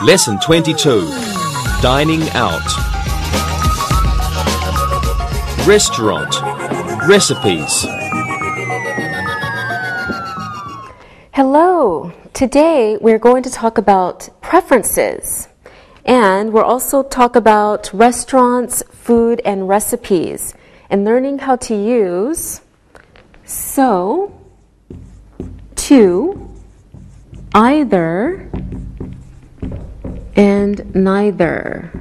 Lesson 22. Dining out. Restaurant. Recipes. Hello! Today we're going to talk about preferences. And we'll also talk about restaurants, food, and recipes. And learning how to use so, to, either, and neither.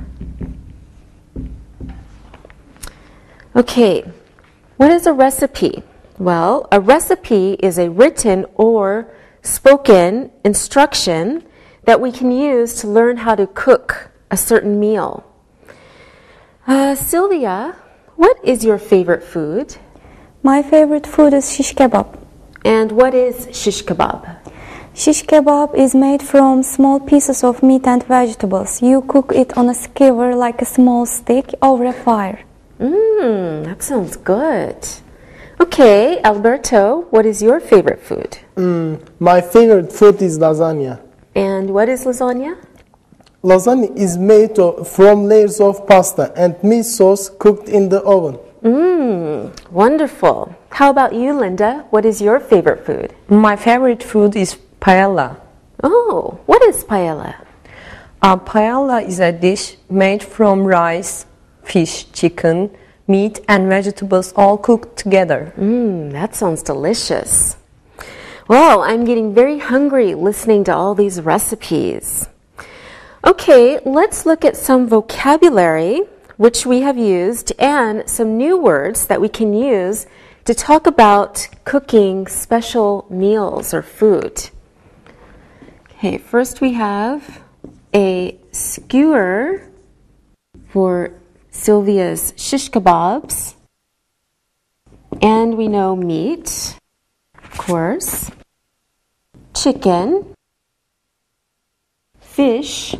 Okay, what is a recipe? Well, a recipe is a written or spoken instruction that we can use to learn how to cook a certain meal. Sylvia, what is your favorite food? My favorite food is shish kebab. And what is shish kebab? Shish kebab is made from small pieces of meat and vegetables. You cook it on a skewer like a small stick over a fire. That sounds good. Okay, Alberto, what is your favorite food? My favorite food is lasagna. And what is lasagna? Lasagna is made from layers of pasta and meat sauce cooked in the oven. Wonderful. How about you, Linda? What is your favorite food? My favorite food is paella. Oh, what is paella? Paella is a dish made from rice, fish, chicken, meat, and vegetables all cooked together. That sounds delicious. Well, I'm getting very hungry listening to all these recipes. Okay, let's look at some vocabulary which we have used and some new words that we can use to talk about cooking special meals or food. Okay, first we have a skewer for Sylvia's shish kebabs. And we know meat, of course, chicken, fish,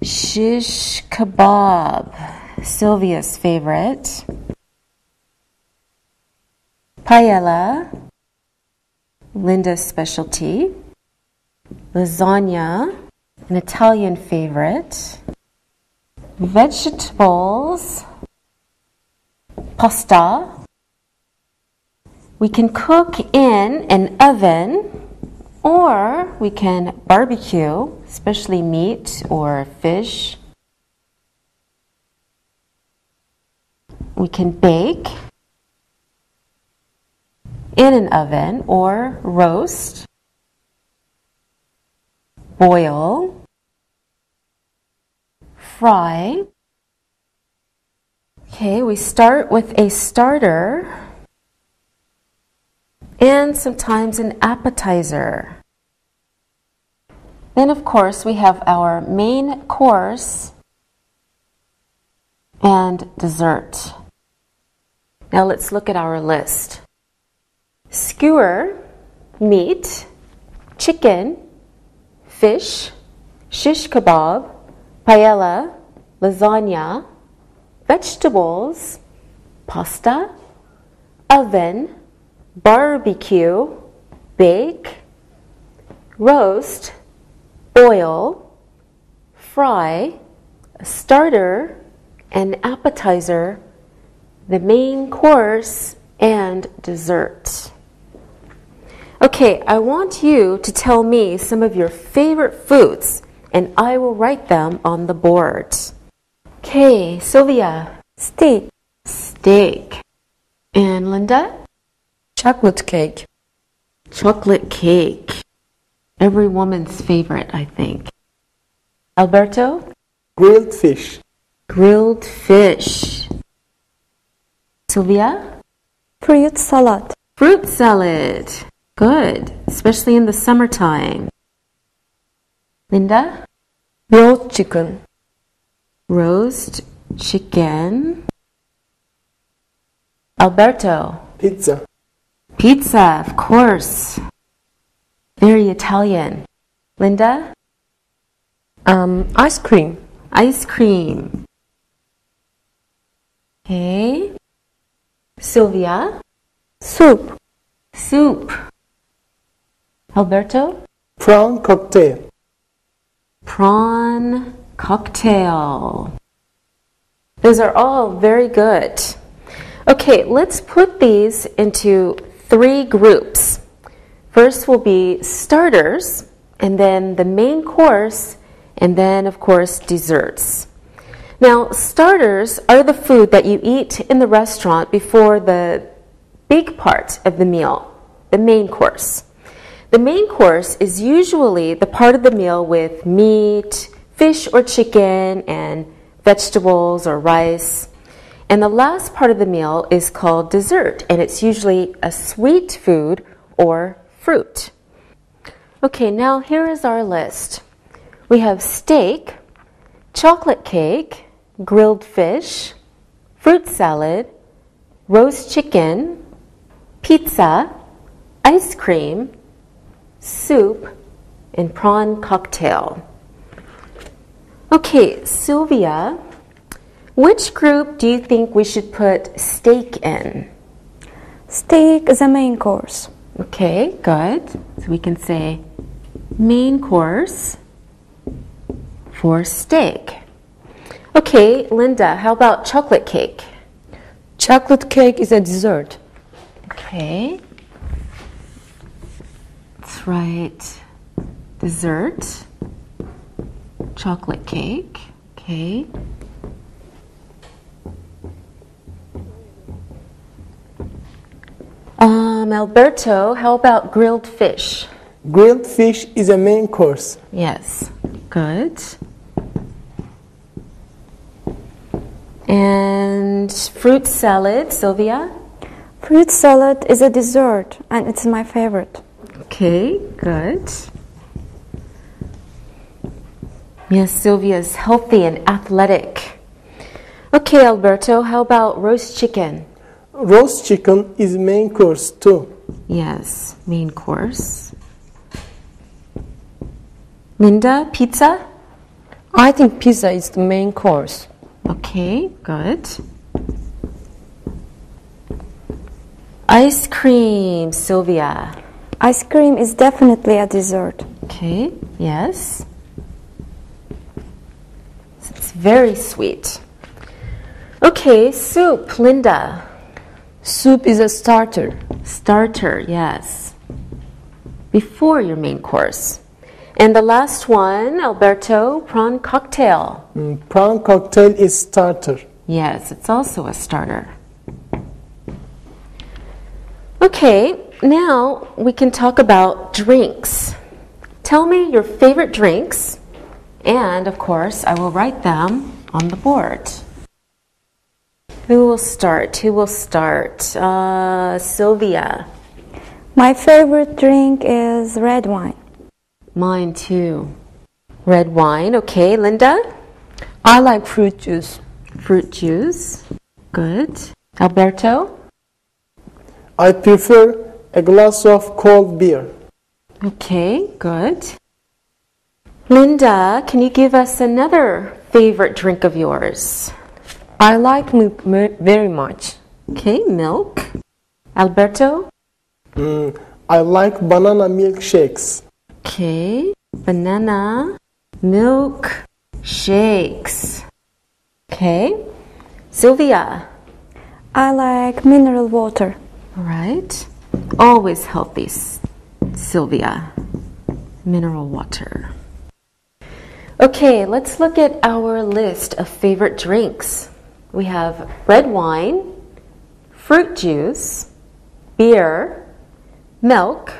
shish kebab, Sylvia's favorite, paella, Linda's specialty, lasagna, an Italian favorite, vegetables, pasta. We can cook in an oven or we can barbecue, especially meat or fish. We can bake in an oven or roast, boil, fry. Okay, we start with a starter and sometimes an appetizer. Then, of course, we have our main course and dessert. Now let's look at our list. Skewer, meat, chicken, fish, shish kebab, paella, lasagna, vegetables, pasta, oven, barbecue, bake, roast, boil, fry, a starter, an appetizer, the main course, and dessert. Okay, I want you to tell me some of your favorite foods, and I will write them on the board. Okay, Sylvia. Steak. Steak. And Linda? Chocolate cake. Chocolate cake. Every woman's favorite, I think. Alberto? Grilled fish. Grilled fish. Sylvia? Fruit salad. Fruit salad. Good, especially in the summertime. Linda? Roast chicken. Roast chicken. Alberto? Pizza. Pizza, of course. Very Italian. Linda? Ice cream. Ice cream. Okay. Sylvia? Soup. Soup. Alberto? Prawn cocktail. prawn cocktail. Those are all very good. Okay, let's put these into 3 groups. First will be starters, and then the main course, and then, of course, desserts. Now, starters are the food that you eat in the restaurant before the big part of the meal, the main course. The main course is usually the part of the meal with meat, fish or chicken, and vegetables or rice. And the last part of the meal is called dessert, and it's usually a sweet food or fruit. Okay, now here is our list. We have steak, chocolate cake, grilled fish, fruit salad, roast chicken, pizza, ice cream, soup, and prawn cocktail. Okay, Sylvia, which group do you think we should put steak in? Steak is a main course. Okay, good. So we can say main course for steak. Okay, Linda, how about chocolate cake? Chocolate cake is a dessert. Okay. That's right. Dessert. Chocolate cake. Okay. Alberto, how about grilled fish? Grilled fish is a main course. Yes. Good. And fruit salad, Sylvia? Fruit salad is a dessert and it's my favorite. Okay, good. Yes, Sylvia is healthy and athletic. Okay, Alberto, how about roast chicken? Roast chicken is main course too. Yes, main course. Linda, pizza? I think pizza is the main course. Okay, good. Ice cream, Sylvia. Ice cream is definitely a dessert. Okay, yes. It's very sweet. Okay, soup, Linda. Soup is a starter. Starter, yes. Before your main course. And the last one, Alberto, prawn cocktail. Prawn cocktail is starter. Yes, it's also a starter. Okay, now we can talk about drinks. Tell me your favorite drinks, and of course, I will write them on the board. Who will start? Who will start? Sylvia. My favorite drink is red wine. Mine too. Red wine. Okay, Linda? I like fruit juice. Fruit juice. Good. Alberto? I prefer a glass of cold beer. Okay, good. Linda, can you give us another favorite drink of yours? I like milk very much. Okay, milk. Alberto? I like banana milkshakes. Okay, banana milk shakes. Okay, Sylvia? I like mineral water. All right, always healthy, Sylvia. Mineral water. Okay, let's look at our list of favorite drinks. We have red wine, fruit juice, beer, milk,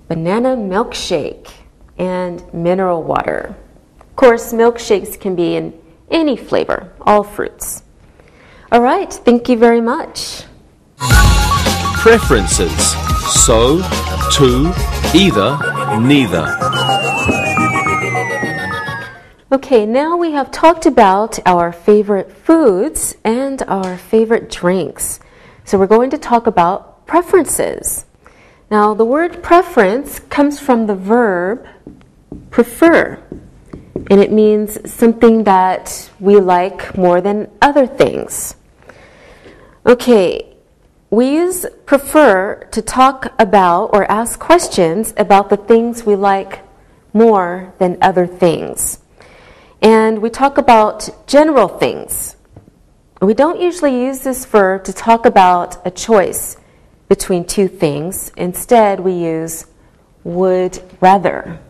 banana milkshake, and mineral water. Of course, milkshakes can be in any flavor, all fruits. All right, thank you very much. Preferences. So, to, either, neither. Okay, now we have talked about our favorite foods and our favorite drinks. So we're going to talk about preferences. Now, the word preference comes from the verb prefer, and it means something that we like more than other things. Okay, we use prefer to talk about or ask questions about the things we like more than other things. And we talk about general things. We don't usually use this verb to talk about a choice between two things. Instead, we use would rather.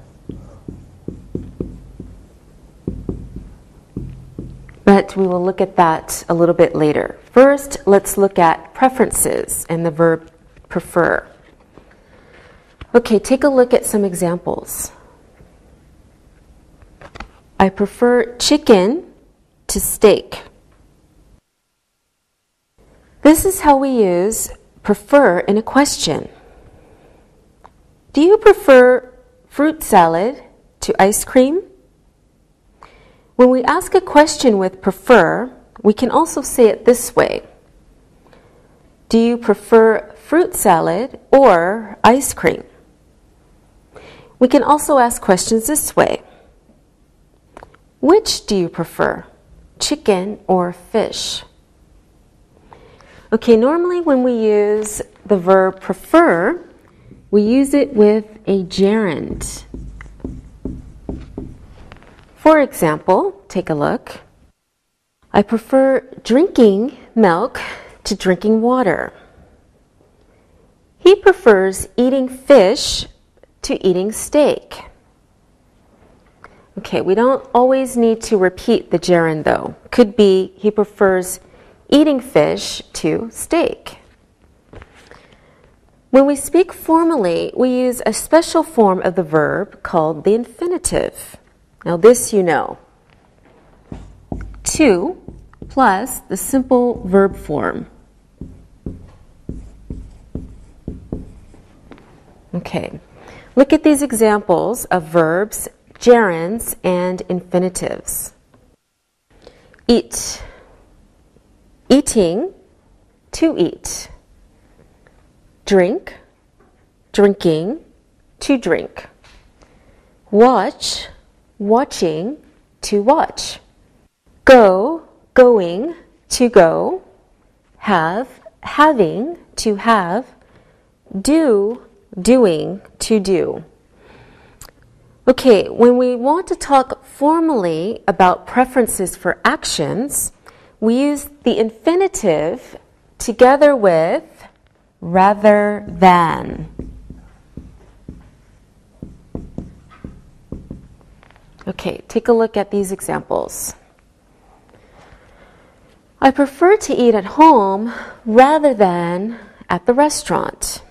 But we will look at that a little bit later. First, let's look at preferences and the verb prefer. Okay, take a look at some examples. I prefer chicken to steak. This is how we use prefer in a question. Do you prefer fruit salad to ice cream? When we ask a question with prefer, we can also say it this way. Do you prefer fruit salad or ice cream? We can also ask questions this way. Which do you prefer, chicken or fish? Okay, normally when we use the verb prefer, we use it with a gerund. For example, take a look. I prefer drinking milk to drinking water. He prefers eating fish to eating steak. Okay, we don't always need to repeat the gerund though. Could be he prefers eating fish to steak. When we speak formally, we use a special form of the verb called the infinitive. Now this you know. To plus the simple verb form. Okay, look at these examples of verbs, gerunds, and infinitives. Eat, eating, to eat. Drink, drinking, to drink. Watch, watching, to watch. Go, going, to go. Have, having, to have. Do, doing, to do. Okay, when we want to talk formally about preferences for actions, we use the infinitive together with rather than. Okay, take a look at these examples. I prefer to eat at home rather than at the restaurant.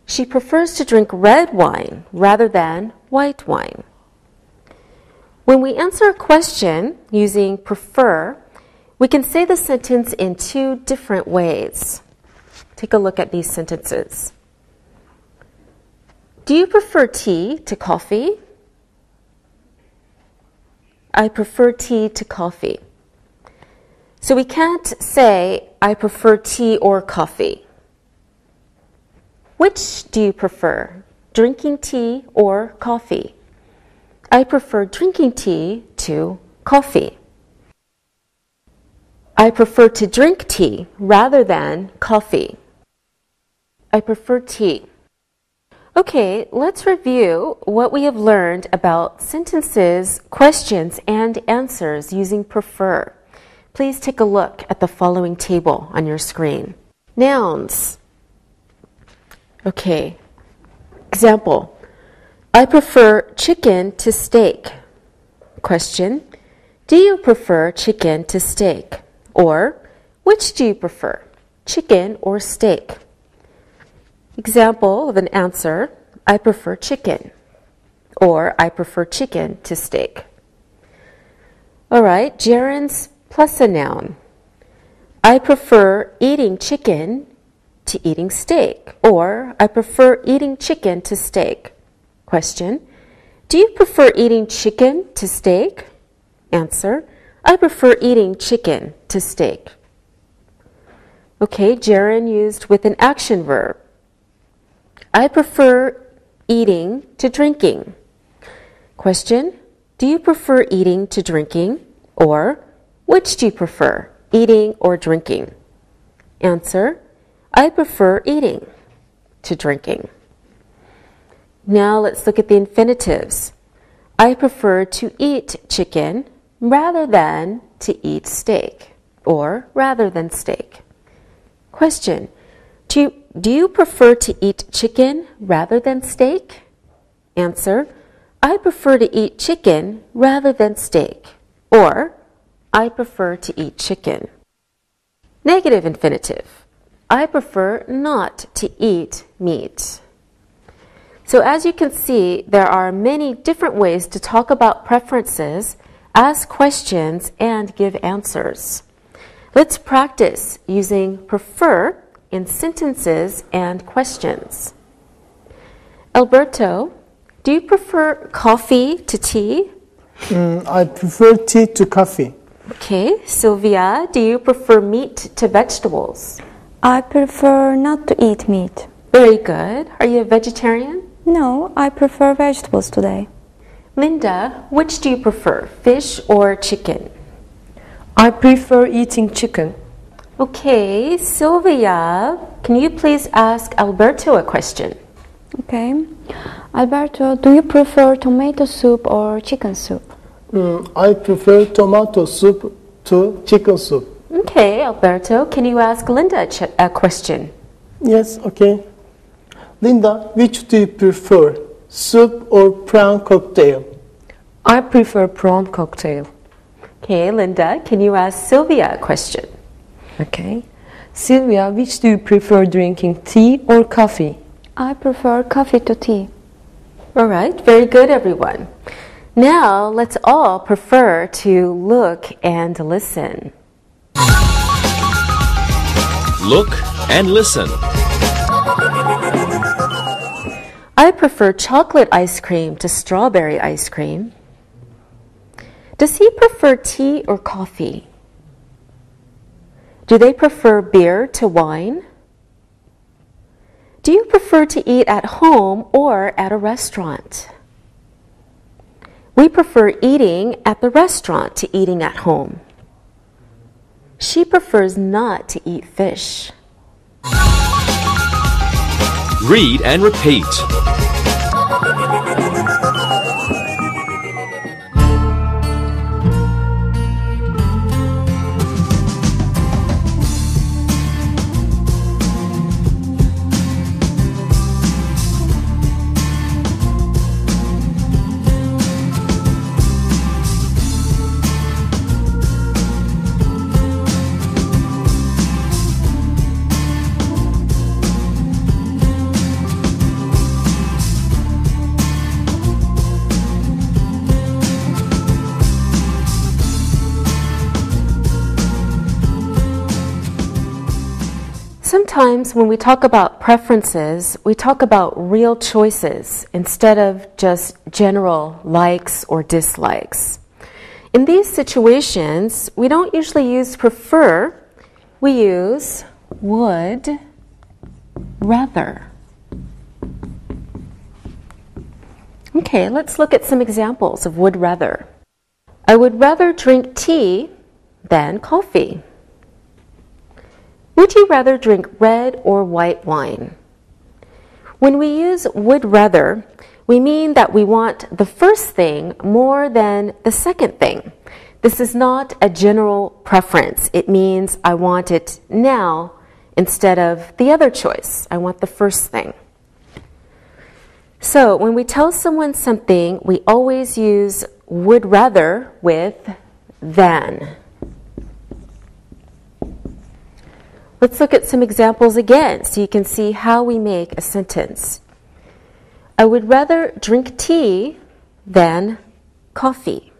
She prefers to drink red wine rather than white wine. When we answer a question using prefer, we can say the sentence in two different ways. Take a look at these sentences. Do you prefer tea to coffee? I prefer tea to coffee. So we can't say, I prefer tea or coffee. Which do you prefer, drinking tea or coffee? I prefer drinking tea to coffee. I prefer to drink tea rather than coffee. I prefer tea. Okay, let's review what we have learned about sentences, questions, and answers using prefer. Please take a look at the following table on your screen. Nouns. Okay, example. I prefer chicken to steak. Question. Do you prefer chicken to steak? Or, which do you prefer, chicken or steak? Example of an answer, I prefer chicken. Or, I prefer chicken to steak. All right, gerunds plus a noun. I prefer eating chicken to eating steak. Or, I prefer eating chicken to steak. Question, do you prefer eating chicken to steak? Answer, I prefer eating chicken to steak. Okay, gerund used with an action verb. I prefer eating to drinking. Question, do you prefer eating to drinking? Or, which do you prefer, eating or drinking? Answer, I prefer eating to drinking. Now let's look at the infinitives. I prefer to eat chicken rather than to eat steak, or rather than steak. Question: Do you prefer to eat chicken rather than steak? Answer: I prefer to eat chicken rather than steak, or I prefer to eat chicken. Negative infinitive: I prefer not to eat meat. So as you can see, there are many different ways to talk about preferences, ask questions, and give answers. Let's practice using prefer in sentences and questions. Alberto, do you prefer coffee to tea? I prefer tea to coffee. Okay. Sylvia, do you prefer meat to vegetables? I prefer not to eat meat. Very good. Are you a vegetarian? No, I prefer vegetables today. Linda, which do you prefer, fish or chicken? I prefer eating chicken. Okay. Sylvia, can you please ask Alberto a question? Okay. Alberto, do you prefer tomato soup or chicken soup? I prefer tomato soup to chicken soup. Okay, Alberto, can you ask Linda a question? Yes, okay. Linda, which do you prefer, soup or prawn cocktail? I prefer prawn cocktail. Okay, Linda, can you ask Sylvia a question? Okay. Sylvia, which do you prefer, drinking tea or coffee? I prefer coffee to tea. All right, very good, everyone. Now, let's all prefer to look and listen. Look and listen. I prefer chocolate ice cream to strawberry ice cream. Does he prefer tea or coffee? Do they prefer beer to wine? Do you prefer to eat at home or at a restaurant? We prefer eating at the restaurant to eating at home. She prefers not to eat fish. Read and repeat. Sometimes when we talk about preferences, we talk about real choices instead of just general likes or dislikes. In these situations, we don't usually use prefer, we use would rather. Okay, let's look at some examples of would rather. I would rather drink tea than coffee. Would you rather drink red or white wine? When we use would rather, we mean that we want the first thing more than the second thing. This is not a general preference. It means I want it now instead of the other choice. I want the first thing. So when we tell someone something, we always use would rather with than. Let's look at some examples again so you can see how we make a sentence. I would rather drink tea than coffee.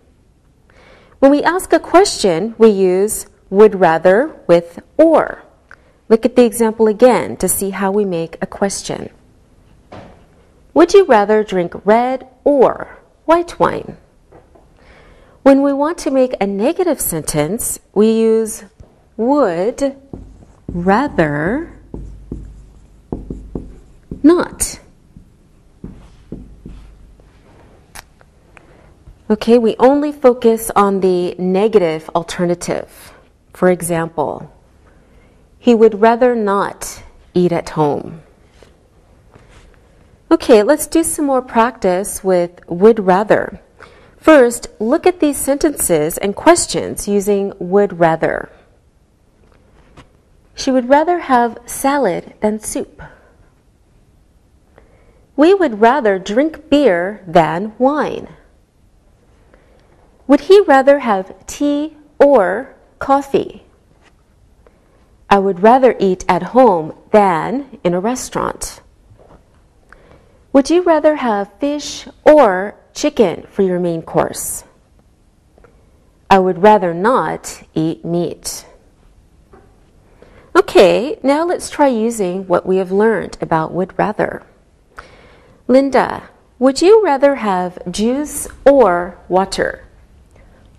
When we ask a question, we use would rather with or. Look at the example again to see how we make a question. Would you rather drink red or white wine? When we want to make a negative sentence, we use would rather not. Okay, we only focus on the negative alternative. For example, he would rather not eat at home. Okay, let's do some more practice with would rather. First, look at these sentences and questions using would rather. She would rather have salad than soup. We would rather drink beer than wine. Would he rather have tea or coffee? I would rather eat at home than in a restaurant. Would you rather have fish or chicken for your main course? I would rather not eat meat. Okay, now let's try using what we have learned about would rather. Linda, would you rather have juice or water?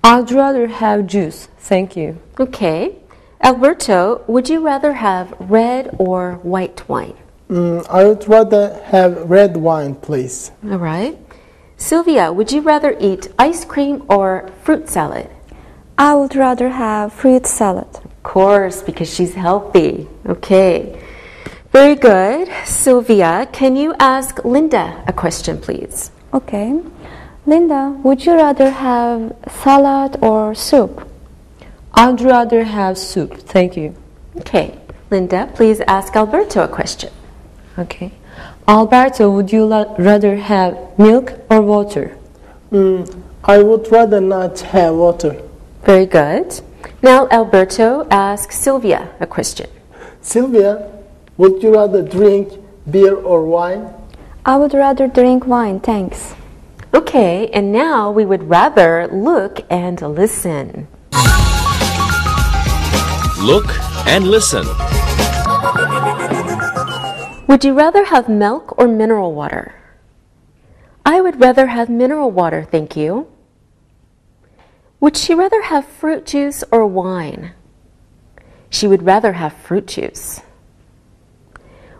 I'd rather have juice, thank you. Okay. Alberto, would you rather have red or white wine? I would rather have red wine, please. All right. Sylvia, would you rather eat ice cream or fruit salad? I would rather have fruit salad. Of course, because she's healthy. Okay. Very good. Sylvia, can you ask Linda a question, please? Okay. Linda, would you rather have salad or soup? I'd rather have soup, thank you. Okay. Linda, please ask Alberto a question. Okay. Alberto, would you rather have milk or water? I would rather not have water. Very good. Now, Alberto, ask Sylvia a question. Sylvia, would you rather drink beer or wine? I would rather drink wine, thanks. Okay, and now we would rather look and listen. Look and listen. Would you rather have milk or mineral water? I would rather have mineral water, thank you. Would she rather have fruit juice or wine? She would rather have fruit juice.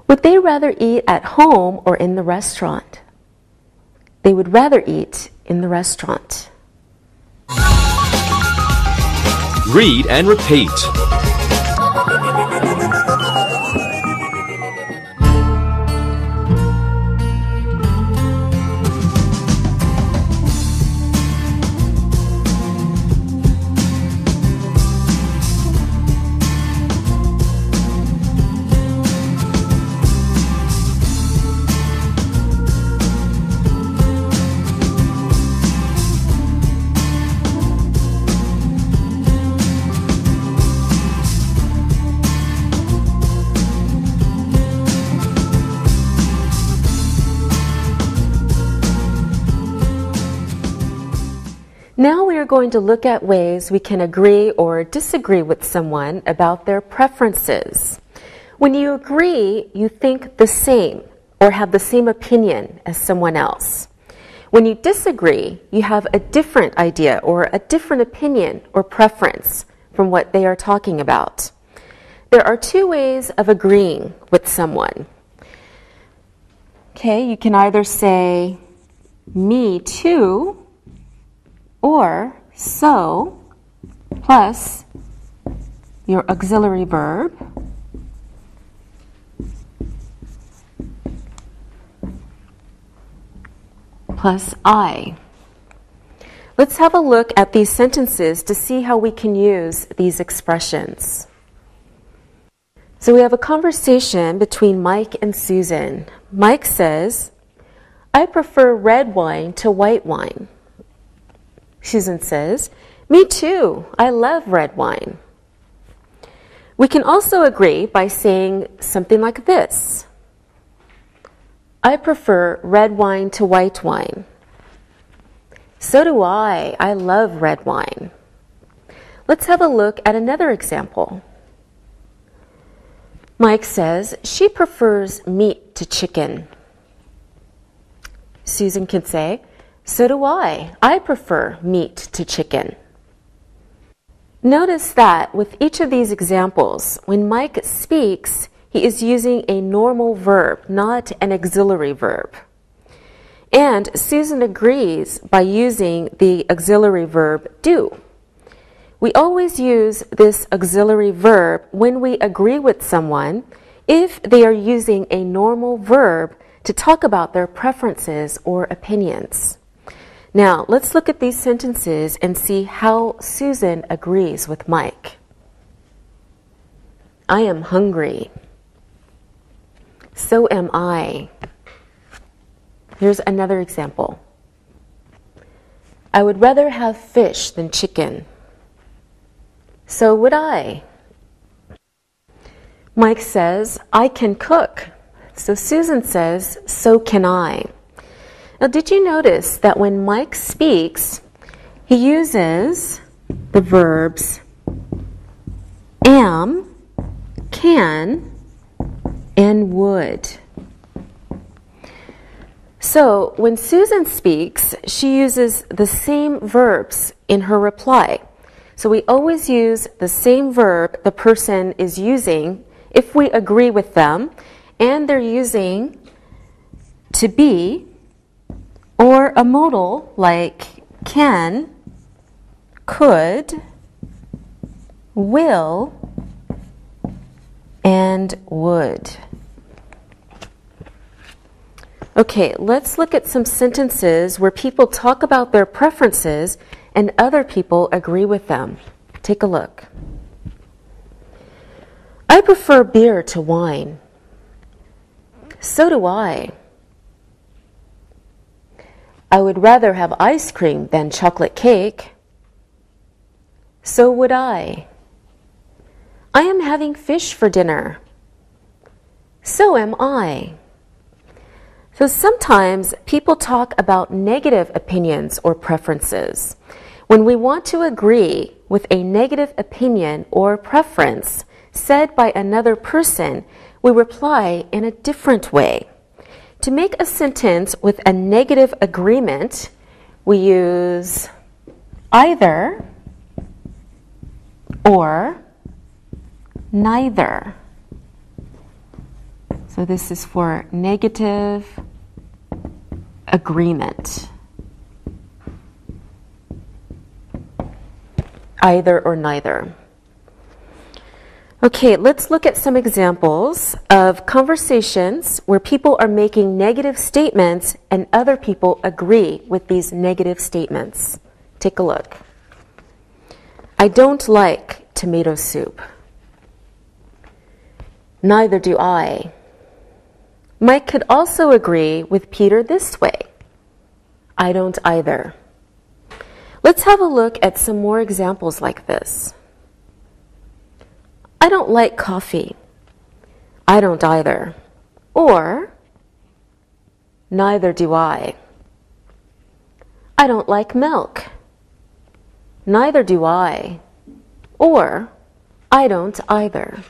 Would they rather eat at home or in the restaurant? They would rather eat in the restaurant. Read and repeat. Now we are going to look at ways we can agree or disagree with someone about their preferences. When you agree, you think the same or have the same opinion as someone else. When you disagree, you have a different idea or a different opinion or preference from what they are talking about. There are two ways of agreeing with someone. Okay, you can either say, me too, or so, plus your auxiliary verb, plus I. Let's have a look at these sentences to see how we can use these expressions. So we have a conversation between Mike and Susan. Mike says, I prefer red wine to white wine. Susan says, me too, I love red wine. We can also agree by saying something like this. I prefer red wine to white wine. So do I love red wine. Let's have a look at another example. Mike says, she prefers meat to chicken. Susan can say, so do I prefer meat to chicken. Notice that with each of these examples, when Mike speaks, he is using a normal verb, not an auxiliary verb. And Susan agrees by using the auxiliary verb do. We always use this auxiliary verb when we agree with someone if they are using a normal verb to talk about their preferences or opinions. Now, let's look at these sentences and see how Susan agrees with Mike. I am hungry. So am I. Here's another example. I would rather have fish than chicken. So would I. Mike says, I can cook. So Susan says, so can I. Now, did you notice that when Mike speaks, he uses the verbs am, can, and would. So when Susan speaks, she uses the same verbs in her reply. So we always use the same verb the person is using if we agree with them, and they're using to be or a modal like can, could, will, and would. Okay, let's look at some sentences where people talk about their preferences and other people agree with them. Take a look. I prefer beer to wine. So do I. I would rather have ice cream than chocolate cake. So would I. I am having fish for dinner. So am I. So sometimes people talk about negative opinions or preferences. When we want to agree with a negative opinion or preference said by another person, we reply in a different way. To make a sentence with a negative agreement, we use either or neither. So this is for negative agreement. Either or neither. Okay, let's look at some examples of conversations where people are making negative statements and other people agree with these negative statements. Take a look. I don't like tomato soup. Neither do I. Mike could also agree with Peter this way. I don't either. Let's have a look at some more examples like this. I don't like coffee. I don't either. Or, neither do I. I don't like milk. Neither do I. Or, I don't either.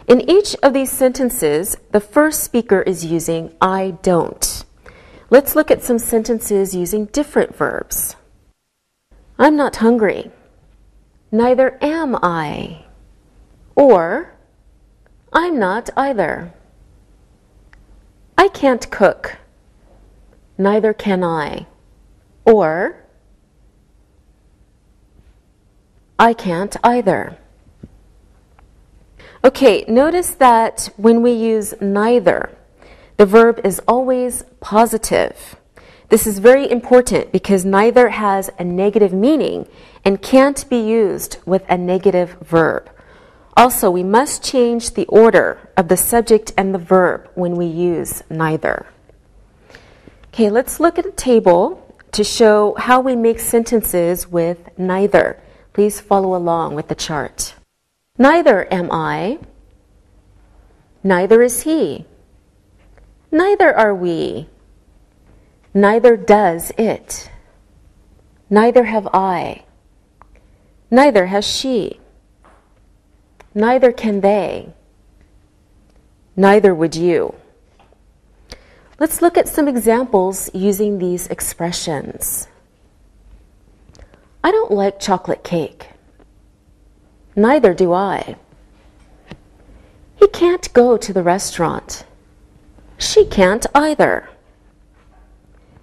In each of these sentences, the first speaker is using I don't. Let's look at some sentences using different verbs. I'm not hungry. Neither am I. Or, I'm not either. I can't cook. Neither can I. Or, I can't either. Okay, notice that when we use neither, the verb is always positive. This is very important because neither has a negative meaning and can't be used with a negative verb. Also, we must change the order of the subject and the verb when we use neither. Okay, let's look at a table to show how we make sentences with neither. Please follow along with the chart. Neither am I. Neither is he. Neither are we. Neither does it. Neither have I. Neither has she. Neither can they. Neither would you. Let's look at some examples using these expressions. I don't like chocolate cake. Neither do I. He can't go to the restaurant. She can't either.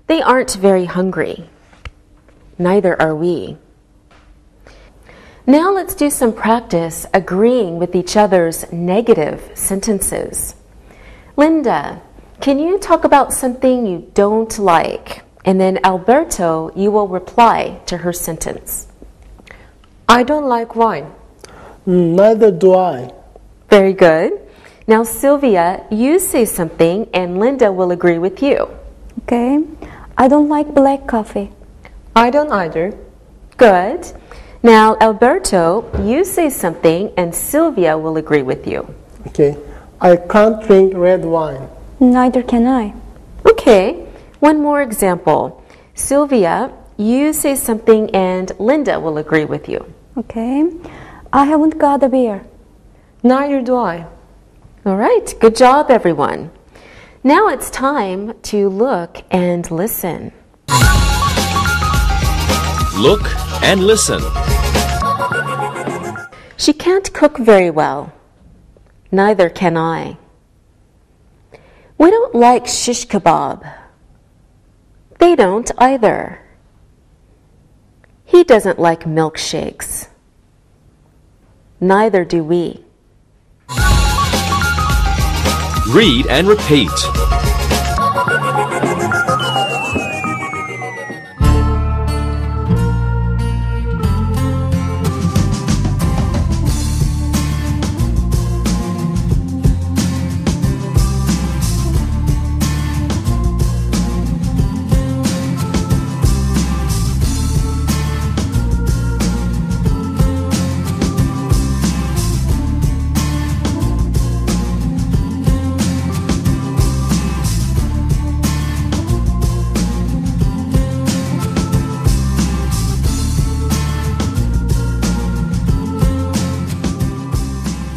They aren't very hungry. Neither are we. Now let's do some practice agreeing with each other's negative sentences. Linda, Can you talk about something you don't like? And then Alberto, you will reply to her sentence. I don't like wine. Neither do I. Very good. Now, Sylvia, you say something and Linda will agree with you. Okay. I don't like black coffee. I don't either. Good. Now, Alberto, you say something and Sylvia will agree with you. Okay. I can't drink red wine. Neither can I. Okay. One more example. Sylvia, you say something and Linda will agree with you. Okay. I haven't got a beer. Neither do I. All right. Good job, everyone. Now it's time to look and listen. Look and listen. She can't cook very well. Neither can I. We don't like shish kebab. They don't either. He doesn't like milkshakes. Neither do we. Read and repeat.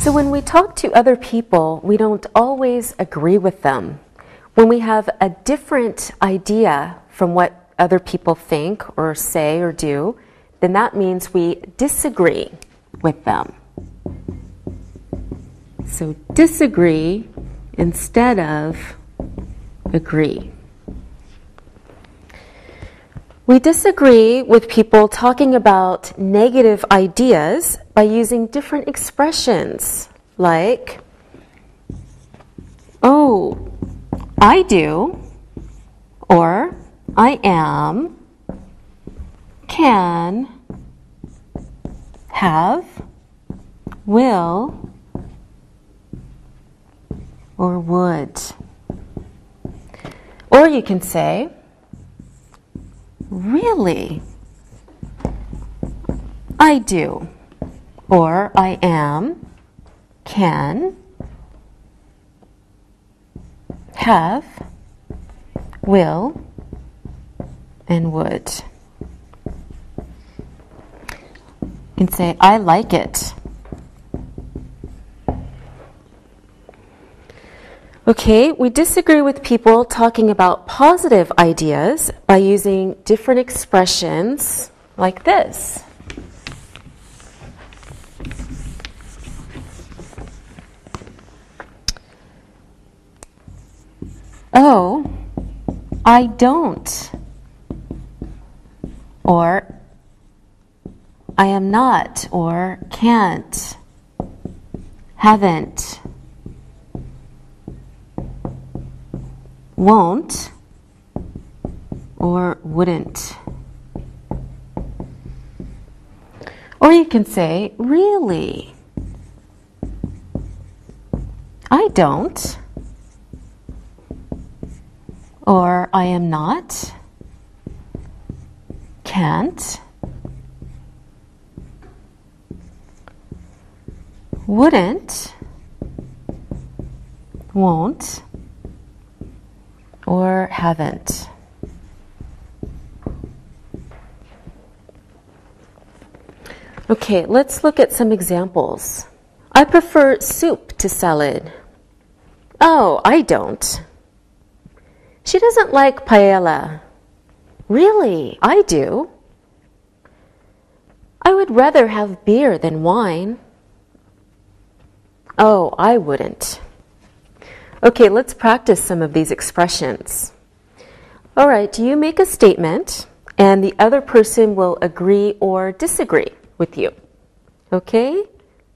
So when we talk to other people, we don't always agree with them. When we have a different idea from what other people think or say or do, then that means we disagree with them. So disagree instead of agree. We disagree with people talking about negative ideas by using different expressions like, oh, I do, or I am, can, have, will, or would. Or you can say, really? I do. Or I am, can, have, will, and would. You can say, I like it. Okay, we disagree with people talking about positive ideas by using different expressions like this. Oh, I don't. Or I am not, or can't, haven't, won't, or wouldn't. Or you can say, really? I don't. Or I am not, can't, wouldn't, won't, or haven't. Okay, let's look at some examples. I prefer soup to salad. Oh, I don't. She doesn't like paella. Really, I do. I would rather have beer than wine. Oh, I wouldn't. Okay, let's practice some of these expressions. All right, you make a statement, and the other person will agree or disagree with you. Okay?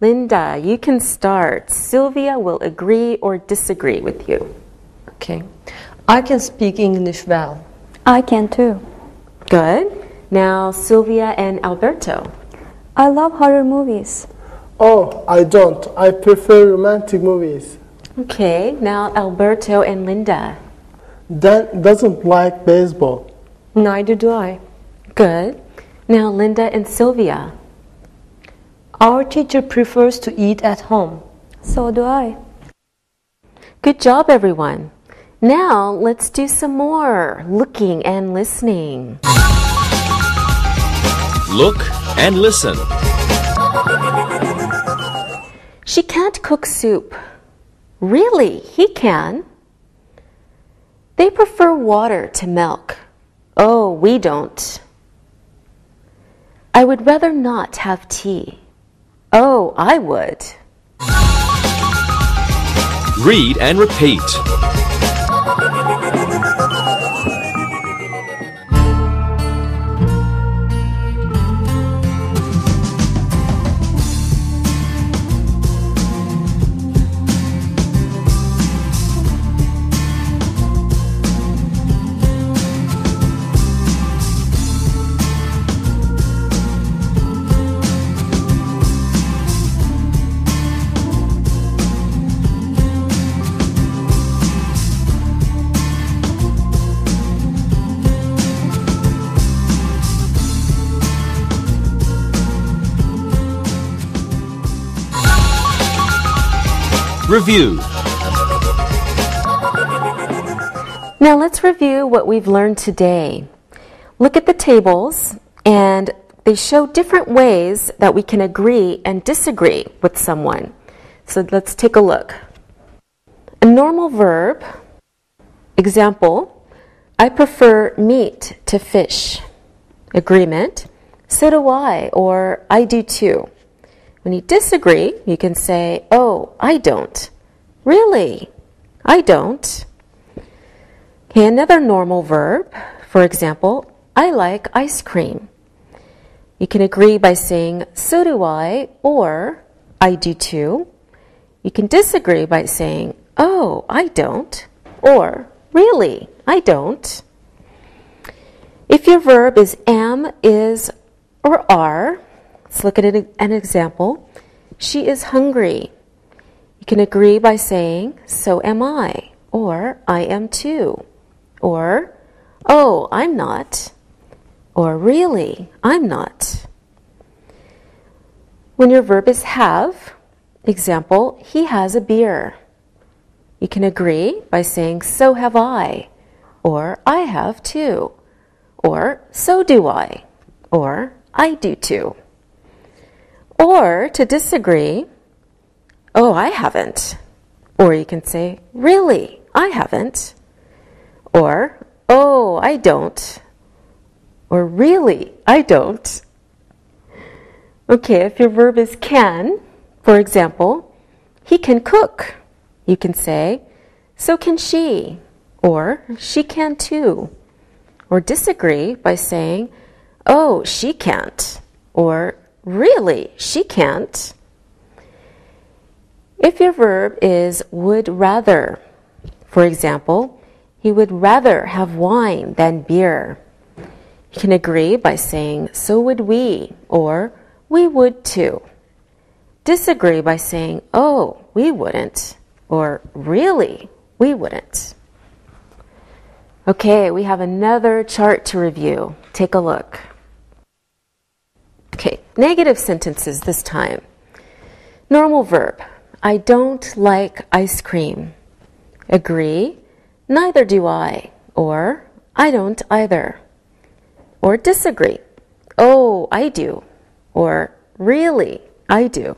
Linda, you can start. Sylvia will agree or disagree with you. Okay. I can speak English well. I can too. Good. Now, Sylvia and Alberto. I love horror movies. Oh, I don't. I prefer romantic movies. Okay. Now, Alberto and Linda. Dan doesn't like baseball. Neither do I. Good. Now, Linda and Sylvia. Our teacher prefers to eat at home. So do I. Good job, everyone. Now, let's do some more looking and listening. Look and listen. She can't cook soup. Really, he can. They prefer water to milk. Oh, we don't. I would rather not have tea. Oh, I would. Read and repeat. Review. Now let's review what we've learned today. Look at the tables, and they show different ways that we can agree and disagree with someone. So let's take a look. A normal verb. Example, I prefer meat to fish. Agreement, so do I, or I do too. When you disagree, you can say, oh, I don't. Really? I don't. Okay, another normal verb. For example, I like ice cream. You can agree by saying, so do I, or I do too. You can disagree by saying, oh, I don't, or really, I don't. If your verb is am, is, or are, let's look at an example. She is hungry. You can agree by saying, so am I, or I am too, or, oh, I'm not, or really, I'm not. When your verb is have, example, he has a beer. You can agree by saying, so have I, or I have too, or so do I, or I do too. Or to disagree, oh, I haven't. Or you can say, really, I haven't. Or, oh, I don't. Or really, I don't. Okay, if your verb is can, for example, he can cook. You can say, so can she. Or, she can too. Or disagree by saying, oh, she can't. Or, really, she can't. If your verb is would rather, for example, he would rather have wine than beer. You can agree by saying, so would we, or we would too. Disagree by saying, oh, we wouldn't, or really, we wouldn't. Okay, we have another chart to review. Take a look. Okay, negative sentences this time. Normal verb, I don't like ice cream. Agree, neither do I, or I don't either. Or disagree, oh, I do, or really, I do.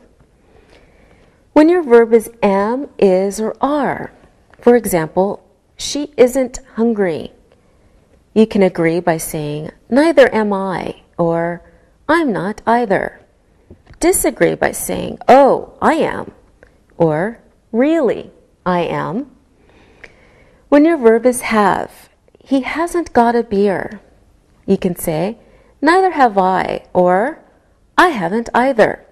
When your verb is am, is, or are, for example, she isn't hungry. You can agree by saying, neither am I, or I'm not either. Disagree by saying, oh, I am, or really, I am. When your verb is have, he hasn't got a beer. You can say, neither have I, or I haven't either,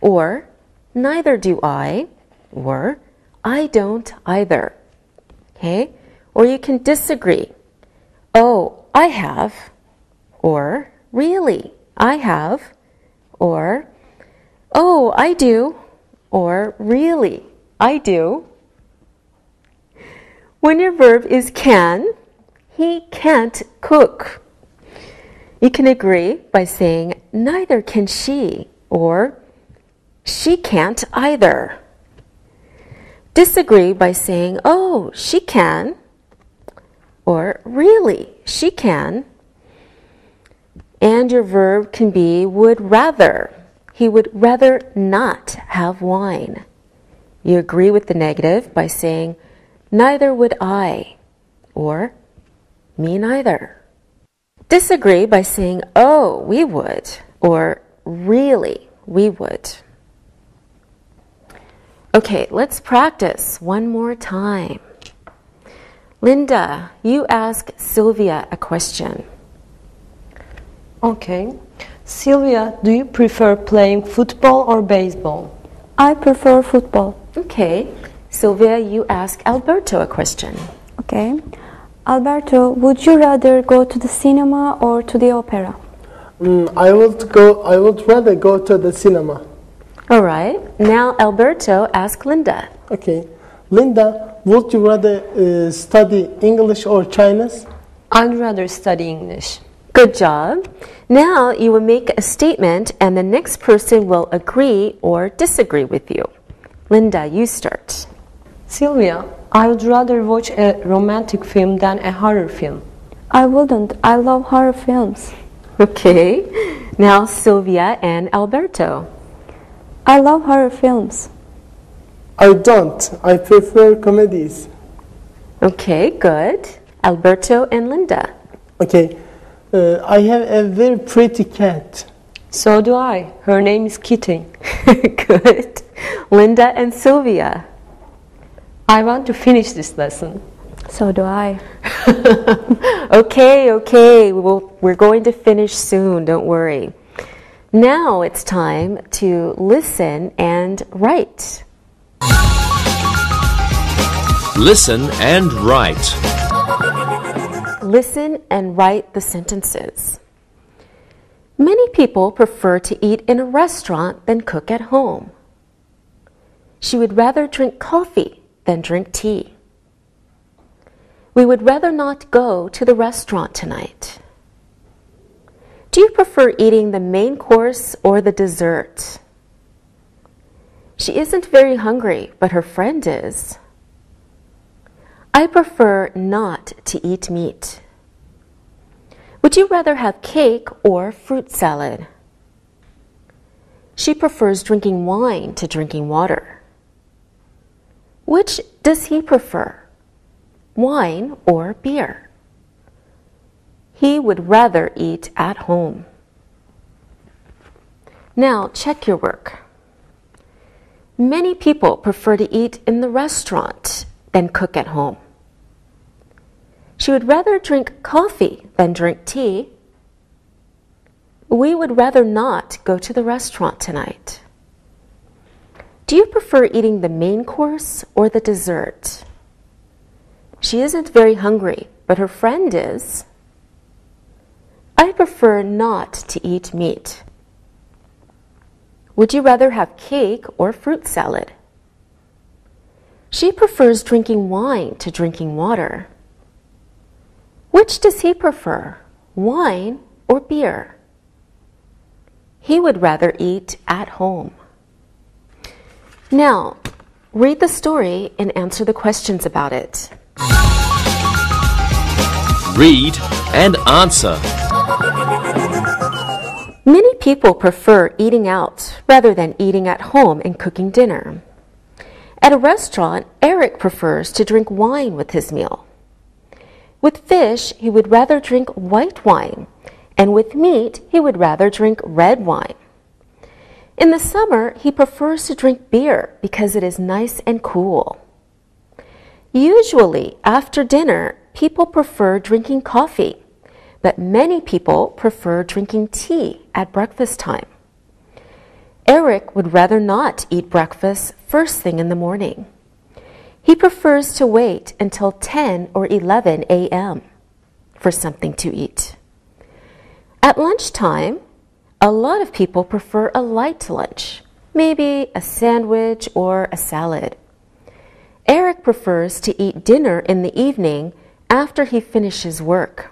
or neither do I, or I don't either. Okay? or you can disagree. Oh, I have, or really, I have, or oh, I do, or really, I do. When your verb is can, he can't cook. You can agree by saying neither can she, or she can't either. Disagree by saying, oh, she can, or really, she can. And your verb can be would rather. He would rather not have wine. You agree with the negative by saying, neither would I, or me neither. Disagree by saying, oh, we would, or really, we would. Okay, let's practice one more time. Linda, you ask Sylvia a question. Okay. Sylvia, do you prefer playing football or baseball? I prefer football. Okay, Sylvia, you ask Alberto a question. Okay. Alberto, would you rather go to the cinema or to the opera? I would rather go to the cinema. All right, now Alberto, ask Linda. Okay. Linda, would you rather study English or Chinese? I'd rather study English. Good job. Now you will make a statement and the next person will agree or disagree with you. Linda, you start. Sylvia, I would rather watch a romantic film than a horror film. I wouldn't. I love horror films. Okay, now Sylvia and Alberto. I love horror films. I don't. I prefer comedies. Okay, good. Alberto and Linda. Okay. I have a very pretty cat. So do I. Her name is Kitty. Good. Linda and Sylvia. I want to finish this lesson. So do I. Okay. We're going to finish soon, don't worry. Now it's time to listen and write. Listen and write. Listen and write the sentences. Many people prefer to eat in a restaurant than cook at home. She would rather drink coffee than drink tea. We would rather not go to the restaurant tonight. Do you prefer eating the main course or the dessert? She isn't very hungry, but her friend is. I prefer not to eat meat. Would you rather have cake or fruit salad? She prefers drinking wine to drinking water. Which does he prefer, wine or beer? He would rather eat at home. Now check your work. Many people prefer to eat in the restaurant than cook at home. She would rather drink coffee than drink tea. We would rather not go to the restaurant tonight. Do you prefer eating the main course or the dessert? She isn't very hungry, but her friend is. I prefer not to eat meat. Would you rather have cake or fruit salad? She prefers drinking wine to drinking water. Which does he prefer, wine or beer? He would rather eat at home. Now, read the story and answer the questions about it. Read and answer. Many people prefer eating out rather than eating at home and cooking dinner. At a restaurant, Eric prefers to drink wine with his meal. With fish, he would rather drink white wine, and with meat, he would rather drink red wine. In the summer, he prefers to drink beer because it is nice and cool. Usually, after dinner, people prefer drinking coffee, but many people prefer drinking tea at breakfast time. Eric would rather not eat breakfast first thing in the morning. He prefers to wait until 10 or 11 a.m. for something to eat. At lunchtime, a lot of people prefer a light lunch, maybe a sandwich or a salad. Eric prefers to eat dinner in the evening after he finishes work.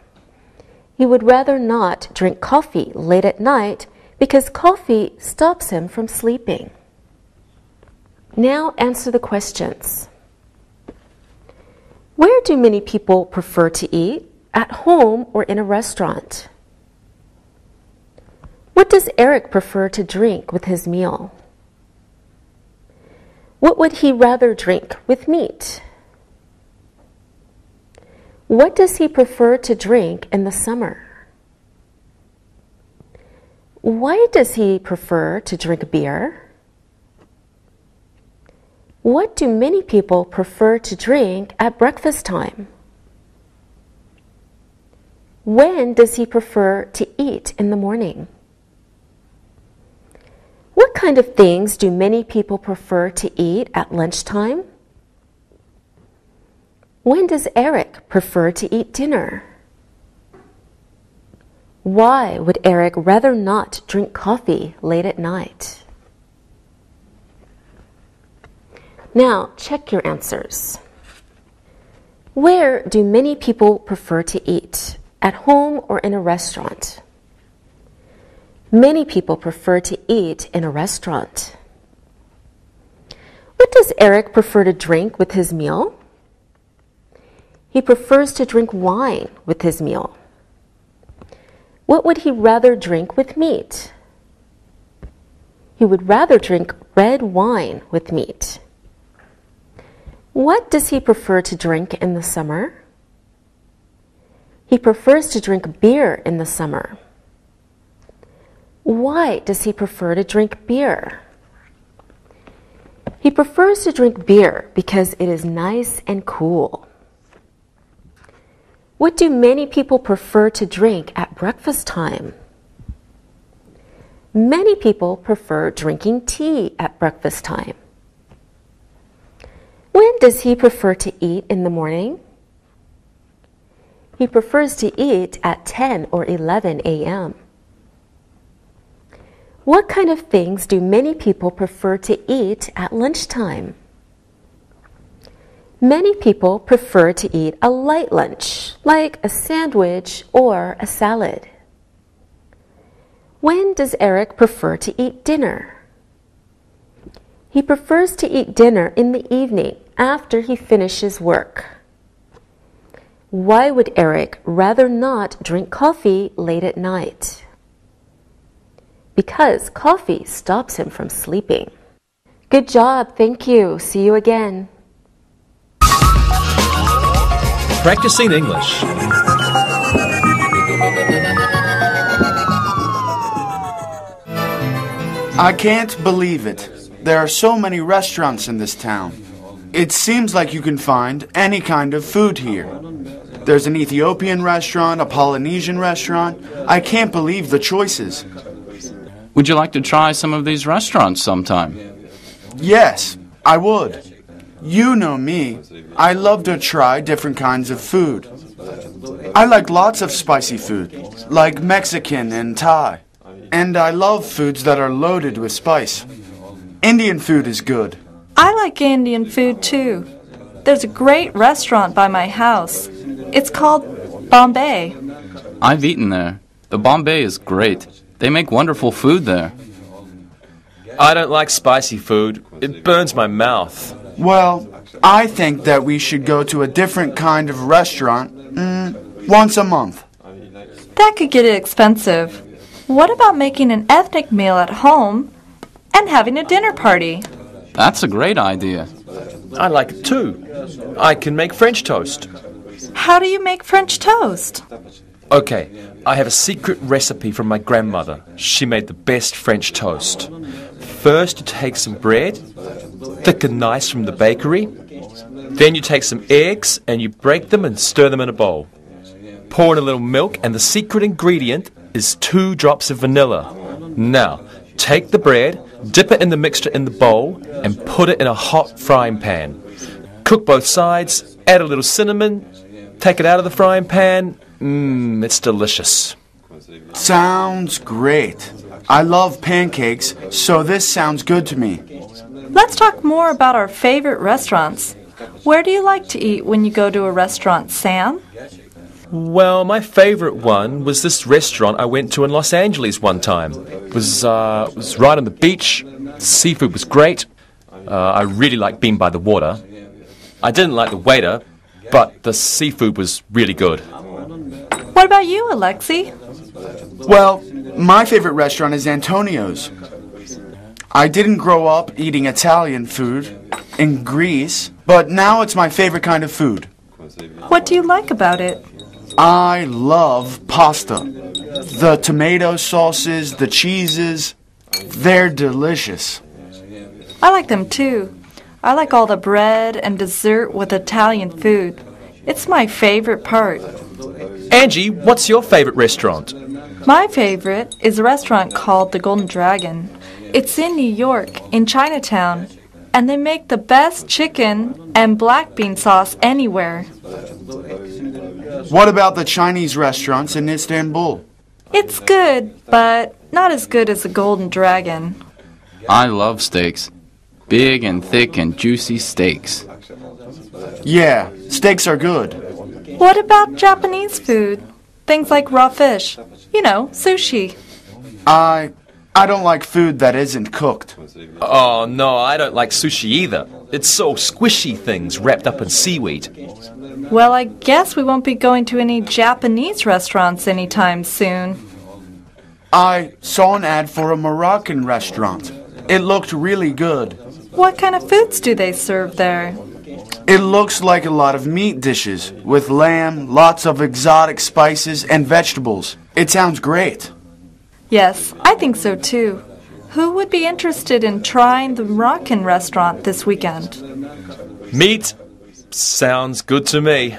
He would rather not drink coffee late at night because coffee stops him from sleeping. Now answer the questions. Where do many people prefer to eat? At home or in a restaurant? What does Eric prefer to drink with his meal? What would he rather drink with meat? What does he prefer to drink in the summer? Why does he prefer to drink beer? What do many people prefer to drink at breakfast time? When does he prefer to eat in the morning? What kind of things do many people prefer to eat at lunchtime? When does Eric prefer to eat dinner? Why would Eric rather not drink coffee late at night? Now, check your answers. Where do many people prefer to eat? At home or in a restaurant? Many people prefer to eat in a restaurant. What does Eric prefer to drink with his meal? He prefers to drink wine with his meal. What would he rather drink with meat? He would rather drink red wine with meat. What does he prefer to drink in the summer? He prefers to drink beer in the summer. Why does he prefer to drink beer? He prefers to drink beer because it is nice and cool. What do many people prefer to drink at breakfast time? Many people prefer drinking tea at breakfast time. When does he prefer to eat in the morning? He prefers to eat at 10 or 11 a.m. What kind of things do many people prefer to eat at lunchtime? Many people prefer to eat a light lunch, like a sandwich or a salad. When does Eric prefer to eat dinner? He prefers to eat dinner in the evening after he finishes work. Why would Eric rather not drink coffee late at night? Because coffee stops him from sleeping. Good job, thank you. See you again. Practicing English. I can't believe it. There are so many restaurants in this town. It seems like you can find any kind of food here. There's an Ethiopian restaurant, a Polynesian restaurant. I can't believe the choices. Would you like to try some of these restaurants sometime? Yes, I would. You know me. I love to try different kinds of food. I like lots of spicy food, like Mexican and Thai. And I love foods that are loaded with spice. Indian food is good. I like Indian food too. There's a great restaurant by my house. It's called Bombay. I've eaten there. The Bombay is great. They make wonderful food there. I don't like spicy food. It burns my mouth. Well, I think that we should go to a different kind of restaurant once a month. That could get expensive. What about making an ethnic meal at home and having a dinner party? That's a great idea. I like it too. I can make French toast. How do you make French toast? Okay, I have a secret recipe from my grandmother. She made the best French toast. First, you take some bread, thick and nice from the bakery. Then you take some eggs and you break them and stir them in a bowl. Pour in a little milk, and the secret ingredient is 2 drops of vanilla. Now, take the bread, dip it in the mixture in the bowl, and put it in a hot frying pan. Cook both sides, add a little cinnamon, take it out of the frying pan. It's delicious. Sounds great. I love pancakes, so this sounds good to me. Let's talk more about our favorite restaurants. Where do you like to eat when you go to a restaurant, Sam? Well, my favorite one was this restaurant I went to in Los Angeles one time. It was right on the beach. The seafood was great. I really liked being by the water. I didn't like the waiter, but the seafood was really good. What about you, Alexi? Well, my favorite restaurant is Antonio's. I didn't grow up eating Italian food in Greece, but now it's my favorite kind of food. What do you like about it? I love pasta. The tomato sauces, the cheeses, they're delicious. I like them too. I like all the bread and dessert with Italian food. It's my favorite part. Angie, what's your favorite restaurant? My favorite is a restaurant called the Golden Dragon. It's in New York, in Chinatown, and they make the best chicken and black bean sauce anywhere. What about the Chinese restaurants in Istanbul? It's good, but not as good as the Golden Dragon. I love steaks. Big and thick and juicy steaks. Yeah, steaks are good. What about Japanese food? Things like raw fish. You know, sushi. I don't like food that isn't cooked. Oh, no, I don't like sushi either. It's so squishy things wrapped up in seaweed. Well, I guess we won't be going to any Japanese restaurants anytime soon. I saw an ad for a Moroccan restaurant. It looked really good. What kind of foods do they serve there? It looks like a lot of meat dishes, with lamb, lots of exotic spices, and vegetables. It sounds great. Yes, I think so too. Who would be interested in trying the Moroccan restaurant this weekend? Meat sounds good to me.